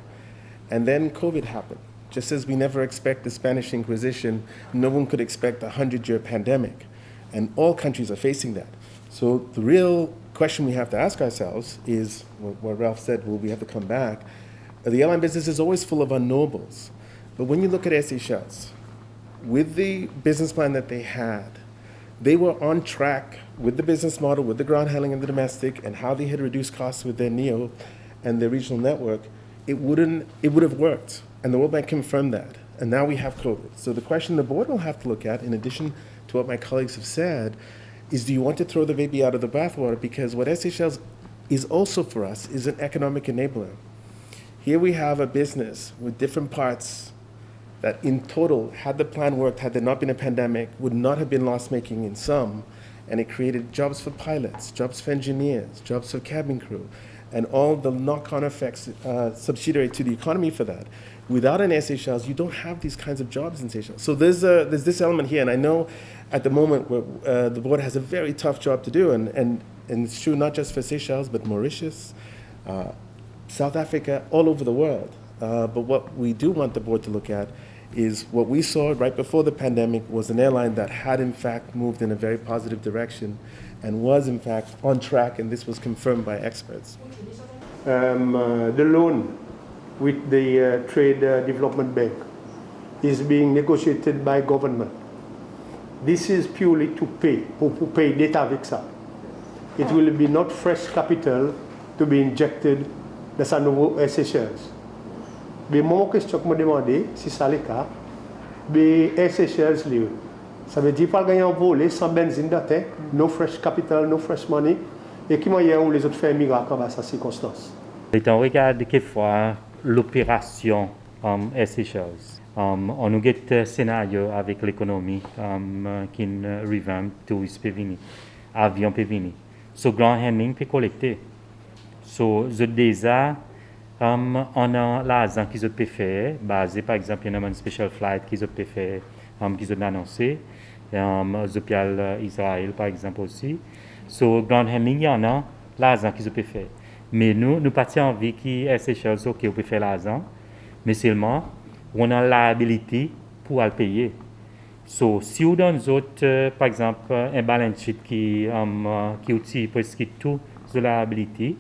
and then COVID happened. Just as we never expect the Spanish Inquisition, no one could expect a 100-year pandemic, and all countries are facing that. So the real question we have to ask ourselves is, what Ralph said, well, we have to come back. The airline business is always full of unknowables, but when you look at Air Seychelles, with the business plan that they had, they were on track with the business model, with the ground handling and the domestic, and how they had reduced costs with their NEO and their regional network. It would have worked, and the World Bank confirmed that. And now we have COVID. So the question the board will have to look at, in addition to what my colleagues have said, is do you want to throw the baby out of the bathwater? Because what Air Seychelles is also for us is an economic enabler. Here we have a business with different parts that in total, had the plan worked, had there not been a pandemic, would not have been loss-making in some, and it created jobs for pilots, jobs for engineers, jobs for cabin crew, and all the knock-on effects subsidiary to the economy for that. Without an Air Seychelles, you don't have these kinds of jobs in Seychelles. So there's this element here, and I know at the moment the board has a very tough job to do, and it's true not just for Seychelles, but Mauritius, South Africa, all over the world. But what we do want the board to look at is what we saw right before the pandemic was an airline that had in fact moved in a very positive direction and was in fact on track, and this was confirmed by experts. The loan with the Trade Development Bank is being negotiated by government. This is purely to pay data VIXA. It will be not fresh capital to be injected dans un nouveau Air Seychelles. Mais mon question que me demandé, si ça le cas, mais Air Seychelles lieu. Ça veut dire pas gagner en volée sans benzine dans terre, no fresh capital, no fresh money, et qui moyen où les autres faire un miracle dans ces circonstances. Et on regarde quelquefois l'opération Air Seychelles. On a un scénario avec l'économie qui revamp, touristes peut venir, avions peut venir. So grand handling peut collecter. So déjà on a l'argent qu'ils peuvent faire, basé par exemple il y a un special flight qu'ils peuvent faire, qu'ils ont annoncé, l'hôpital Israël par exemple aussi. So grand handling il y en a l'argent qu'ils peuvent faire. Mais nous partons en vie qui est ces choses, ok, on peut faire l'argent, mais seulement on a l'habilité pour le payer. So, si vous donnez autres, par exemple, un balance sheet qui utilise presque tout de l'habilité,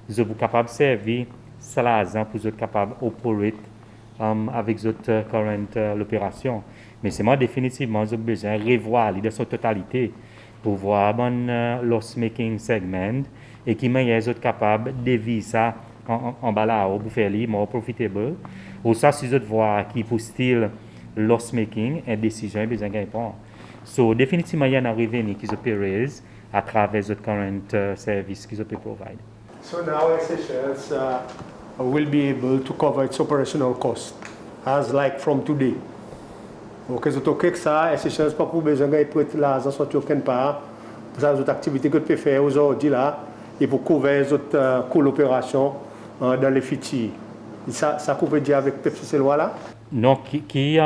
vous êtes capable de servir ça l'argent pour être capable d'opérer avec votre current l'opération. Mais c'est moi définitivement j'ai besoin de revoir de son totalité pour voir un loss-making segment et qui m'a être capable de vivre ça en bas là pour faire lui more profitable Ou ça, si vous voyez qui pour style loss making, une décision est besoin de prendre. So, définitivement, il y a un revenu qui se peut raise à travers les current services qui se peut provide. So now SHS will be able to cover its operational cost as like from today. Donc, c'est OK que ça, SHS pas pour besoin de prêter l'argent sorti aucun part pour ça, les autres activités que tu peux faire aujourd'hui là et pour couvrir les autres coûts d'opération dans les futurs. Ça couvre dire avec ces lois là? Non, qui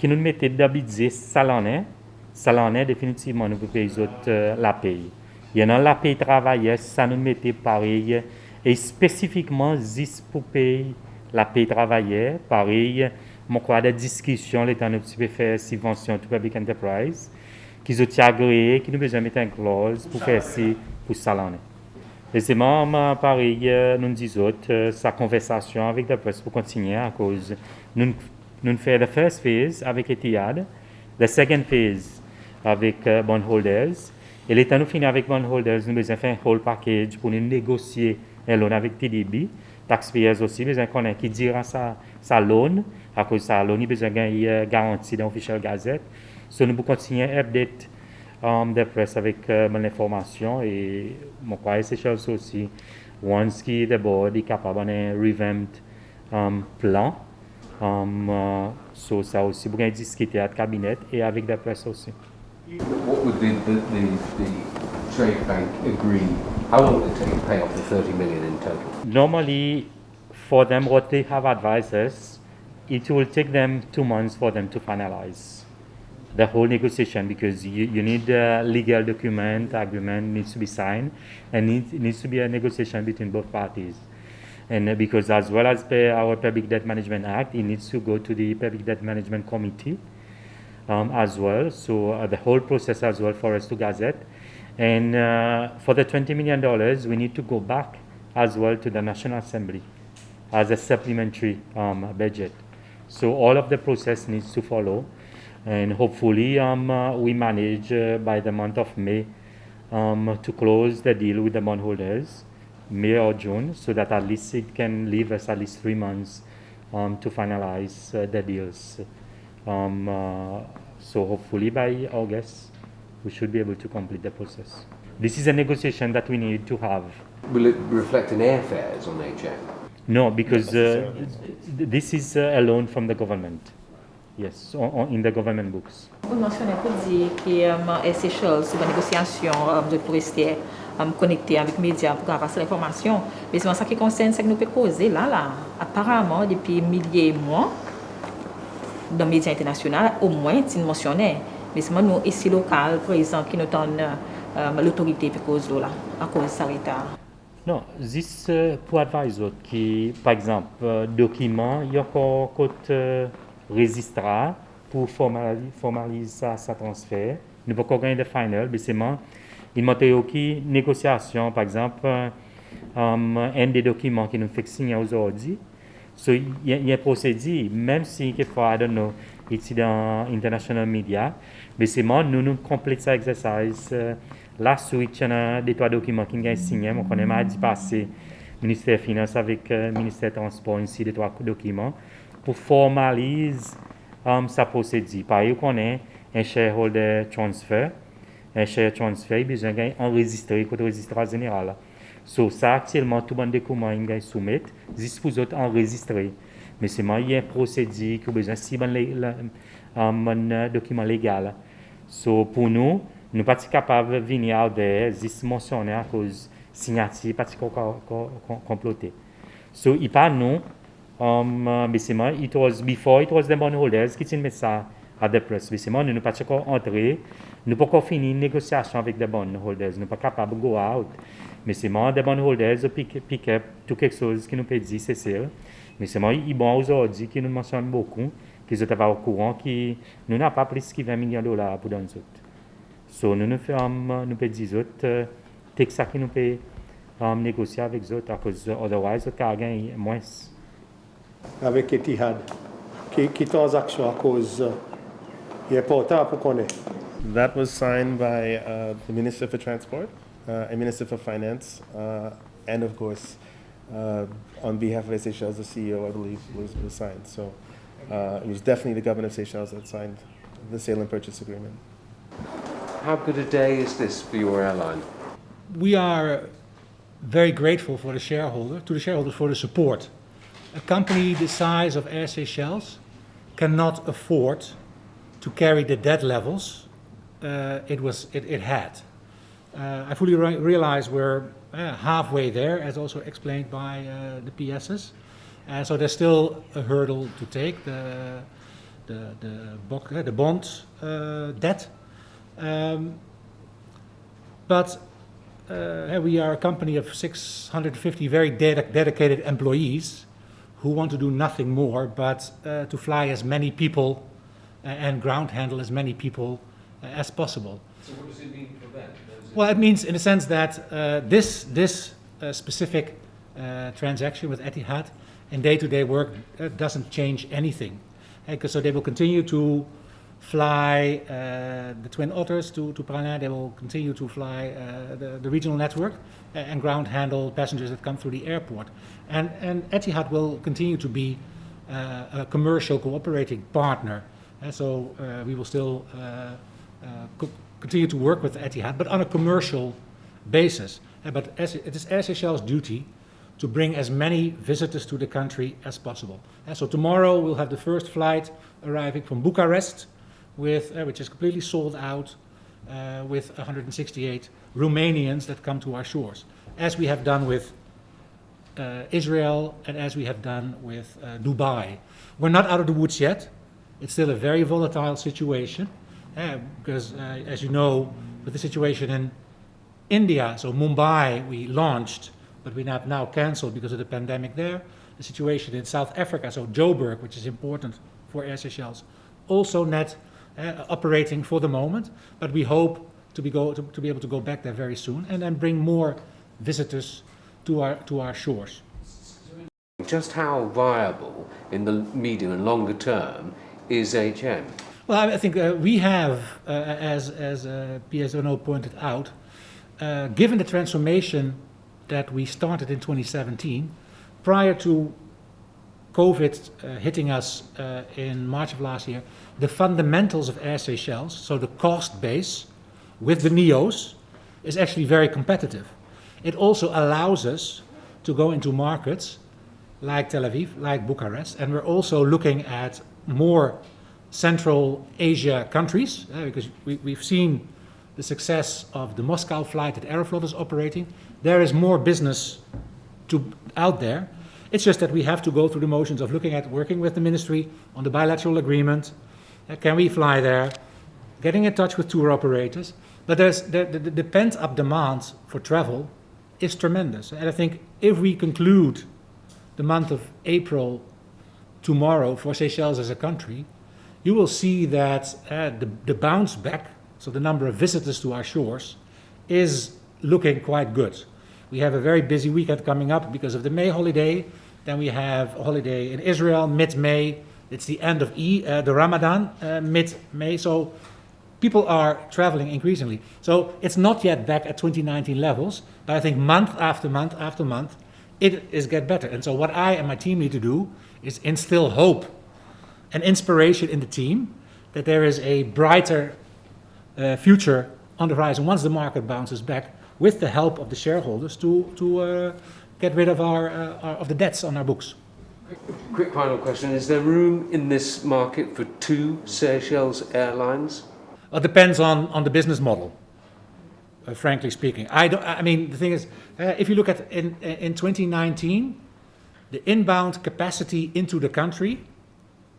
nous mettait d'habitude ça l'en est définitivement nous pouvons payer les autres la paye. Il y en a la paye travailleur, ça nous mettait pareil et spécifiquement juste pour payer la paye travailleur, pareil. Mon crois des discussions, l'État nous peut faire subvention to public enterprise, qui ont agréé, qui nous besoin mettre une clause pour faire ci, pour ça l'en est. Et c'est même pareil, nous disons sa conversation avec la presse pour continuer à cause nous faisons la first phase avec Etihad, la second phase avec bondholders, et l'État nous finit avec bondholders, nous besoin faire un whole package pour nous négocier un loan avec TDB, taxpayers aussi, besoin qu'on ait qui dira sa loan, à cause de ça, loan, il besoin de garantie dans l'official gazette. So, nous pouvons continuer à update de presse avec l'information et mon crois c'est chose aussi once qui d'abord est capable d'un revamped plan so ça aussi pour discuter avec le cabinet et avec la presse aussi. What would the trade bank agree? How long would it take to pay off the 30 million in total? Normally, for them, what they have advised us, it will take them 2 months for them to finalize the whole negotiation because you need a legal document, agreement needs to be signed, and it needs to be a negotiation between both parties. And because as well as per our Public Debt Management Act, it needs to go to the Public Debt Management Committee as well. So the whole process as well for us to gazette. And for the $20 million, we need to go back as well to the National Assembly as a supplementary budget. So all of the process needs to follow. And hopefully we manage by the month of May to close the deal with the bondholders, May or June, so that at least it can leave us at least 3 months to finalize the deals. So hopefully by August, we should be able to complete the process. This is a negotiation that we need to have. Will it reflect in airfares on HM? No, because this is a loan from the government. Yes, in the government books. Vous mentionnez pour dire que SHL sur la négociation de forestiers connectés avec les médias pour avoir l'information. Mais c'est ça qui concerne ce que nous pouvons causer là. Apparemment, depuis milliers de mois, dans les médias internationaux, au moins, c'est mentionné. Mais c'est nous, ici, local, par exemple, qui nous donne l'autorité pour cause là, à cause de ça retard. Non, juste pour adviser qui, par exemple, document, il y a encore registra pour formaliser sa transfert. Nous pouvons gagner le final, mais c'est il m'a dit négociation, par exemple, un des documents qui nous fait signer aujourd'hui. So, il y a un procédé, même si quelquefois, I don't know, ici dans international media, mais c'est nous complétons cet exercice. La suite, il y a des 3 documents qui ont signé, on connaît mal dit passer ministère des Finances avec ministère des Transports, ici des 3 documents, pour formaliser sa procédure. Par exemple, on a un shareholder transfer. Un share transfer, il a besoin d'enregistrer contre le registre général. So, ça, actuellement, tout le monde document est soumis, juste pour eux enregistrer. Mais c'est il y a un procédure qui a besoin de document légal. So, pour nous, nous ne sommes pas capables de venir de juste mentionner à cause de signature, pas comploter. So, il pas nous, basically, it was the bondholders qui met ça à the press. Basically, nous ne sommes pas entrer, nous ne pouvons pas finir une négociation avec les bondholders, nous ne sommes pas capables de go out. Mais c'est moi, les bondholders pick up tout quelque chose qui nous peut dire c'est ça. Mais c'est moi, ils bon aujourd'hui qui nous mentionne beaucoup, qui sont au courant, qui nous n'a pas plus que $20 millions pour dans autres. So nous peut dire autres, c'est ça qui nous peut négocier avec eux, parce que otherwise, on a gagné moins. Avec Etihad, qui transaction à cause est important pour connaître. That was signed by the Minister for Transport, and Minister for Finance, and of course on behalf of Seychelles, the CEO, I believe, was signed. So it was definitely the government of Seychelles that signed the sale and purchase agreement. How good a day is this for your airline? We are very grateful to the shareholders for the support. A company the size of Air Seychelles cannot afford to carry the debt levels it had. I fully realize we're halfway there, as also explained by the PSs. So there's still a hurdle to take, the bond debt. But we are a company of 650 very dedicated employees who want to do nothing more but to fly as many people and ground handle as many people as possible. So what does it mean for them? Well, it means in a sense that this specific transaction with Etihad in day-to-day work doesn't change anything. So they will continue to fly the Twin Otters to Paraná. They will continue to fly the regional network and ground handle passengers that come through the airport. And Etihad will continue to be a commercial cooperating partner. So we will still continue to work with Etihad, but on a commercial basis. But it is Air Seychelles' duty to bring as many visitors to the country as possible. So tomorrow we'll have the first flight arriving from Bucharest, which is completely sold out, with 168 Romanians that come to our shores, as we have done with Israel and as we have done with Dubai. We're not out of the woods yet. It's still a very volatile situation, because as you know, with the situation in India, so Mumbai we launched, but we have now cancelled because of the pandemic there. The situation in South Africa, so Joburg, which is important for Air Seychelles, also not operating for the moment, but we hope to be able to go back there very soon and then bring more visitors to our shores. Just how viable in the medium and longer term is HM? Well, I think we have, as PSNO pointed out, given the transformation that we started in 2017, prior to COVID hitting us in March of last year, the fundamentals of Air Seychelles, so the cost base with the NEOs, is actually very competitive. It also allows us to go into markets like Tel Aviv, like Bucharest, and we're also looking at more Central Asia countries, because we've seen the success of the Moscow flight that Aeroflot is operating. There is more business out there. It's just that we have to go through the motions of working with the ministry on the bilateral agreement. Can we fly there? Getting in touch with tour operators. But the pent-up demand for travel is tremendous. And I think if we conclude the month of April tomorrow for Seychelles as a country, you will see that the bounce back, so the number of visitors to our shores, is looking quite good. We have a very busy weekend coming up because of the May holiday. Then we have a holiday in Israel mid-May. It's the end of the Ramadan mid-May. So people are traveling increasingly. So it's not yet back at 2019 levels, but I think month after month after month, it is get better. And so what I and my team need to do is instill hope and inspiration in the team that there is a brighter future on the horizon once the market bounces back, with the help of the shareholders to get rid of of the debts on our books. Quick final question. Is there room in this market for two Seychelles airlines? Well, it depends on the business model, frankly speaking. I mean, the thing is, if you look at in 2019, the inbound capacity into the country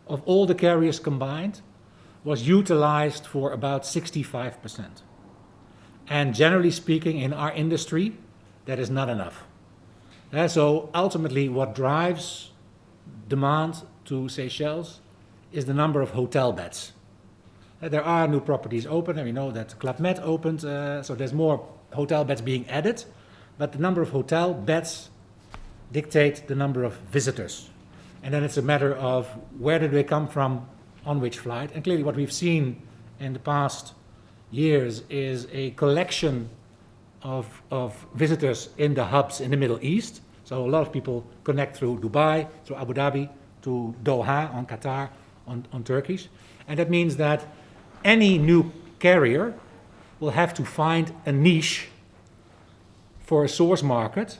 of all the carriers combined was utilized for about 65%. And generally speaking, in our industry, that is not enough. So ultimately, what drives demand to Seychelles is the number of hotel beds. There are new properties open, and we know that Club Med opened, so there's more hotel beds being added, but the number of hotel beds dictate the number of visitors. And then it's a matter of where did they come from, on which flight. And clearly what we've seen in the past years is a collection of visitors in the hubs in the Middle East, So a lot of people connect through Dubai, through Abu Dhabi, to Doha on Qatar, on Turkish. And that means that any new carrier will have to find a niche for a source market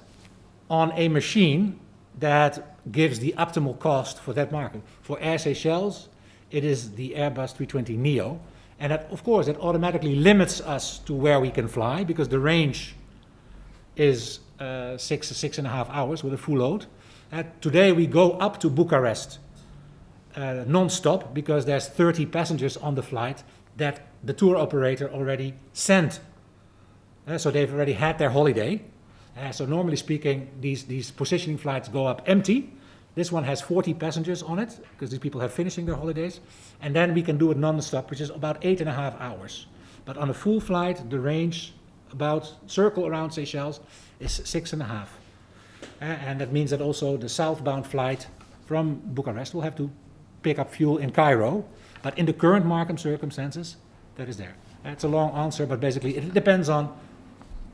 on a machine that gives the optimal cost for that market. For Air Seychelles, it is the Airbus 320neo. And that, of course, that automatically limits us to where we can fly because the range is 6.5 hours with a full load. Today we go up to Bucharest non-stop because there's 30 passengers on the flight that the tour operator already sent. So they've already had their holiday. So normally speaking, these positioning flights go up empty. This one has 40 passengers on it because these people have finishing their holidays. And then we can do it non-stop, which is about 8.5 hours. But on a full flight, the range about circle around Seychelles is 6.5. And that means that also the southbound flight from Bucharest will have to pick up fuel in Cairo. But in the current market circumstances, that is there. It's a long answer, but basically it depends on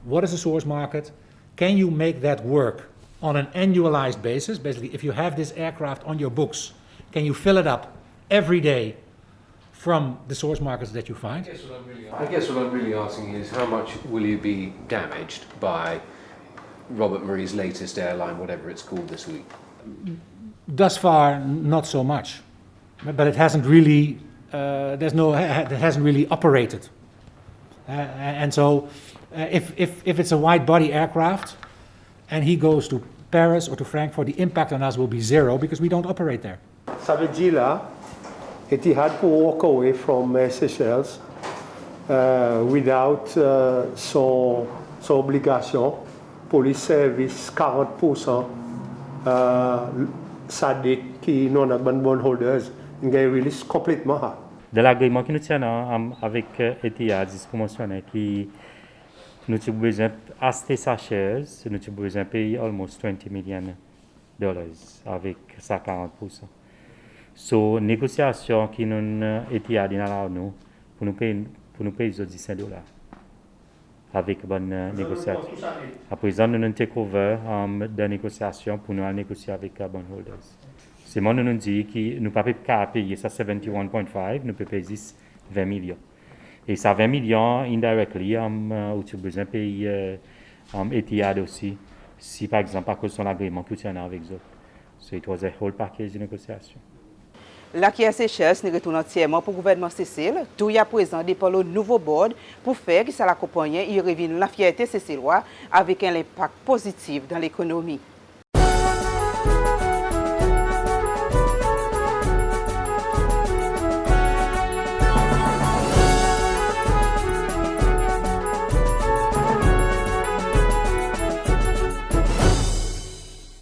what is the source market. Can you make that work on an annualized basis? Basically, if you have this aircraft on your books, can you fill it up every day from the source markets that you find? I guess what I'm really asking is how much will you be damaged by Robert Murray's latest airline, whatever it's called this week? Thus far, not so much, but it hasn't really. It hasn't really operated, and so if it's a wide-body aircraft, and he goes to Paris or to Frankfurt, the impact on us will be zero because we don't operate there. Ça veut dire là, Etihad could walk away from Seychelles without son obligation pour les services 40% sa dette qui non a bondholders, il est release complètement. De l'agrément que nous tenons avec Etihad, c'est promotionnel qui nous avons besoin d'acheter sa chaise, nous avons besoin de payer almost $20 million avec sa 40%. So, négociation qui nous Etihad a nous pour nous payer $15 avec bonne négociation. À présent, nous avons takeover de négociation pour nous négocier avec bondholders. C'est moi nous dit que nous ne pouvons pas payer ça 71.5, nous pouvons payer 20 millions. Et ça 20 millions indirectly, où tu as besoin de payer Etihad aussi, si par exemple à cause de son agrément que tu as avec eux. So it was a whole package de négociation. La qui est Seychelles ne retourne entièrement pour le gouvernement Cécile. Tout y a présent dépend le nouveau board pour faire que ça l'accompagne et revient la fierté céciloise avec un impact positif dans l'économie.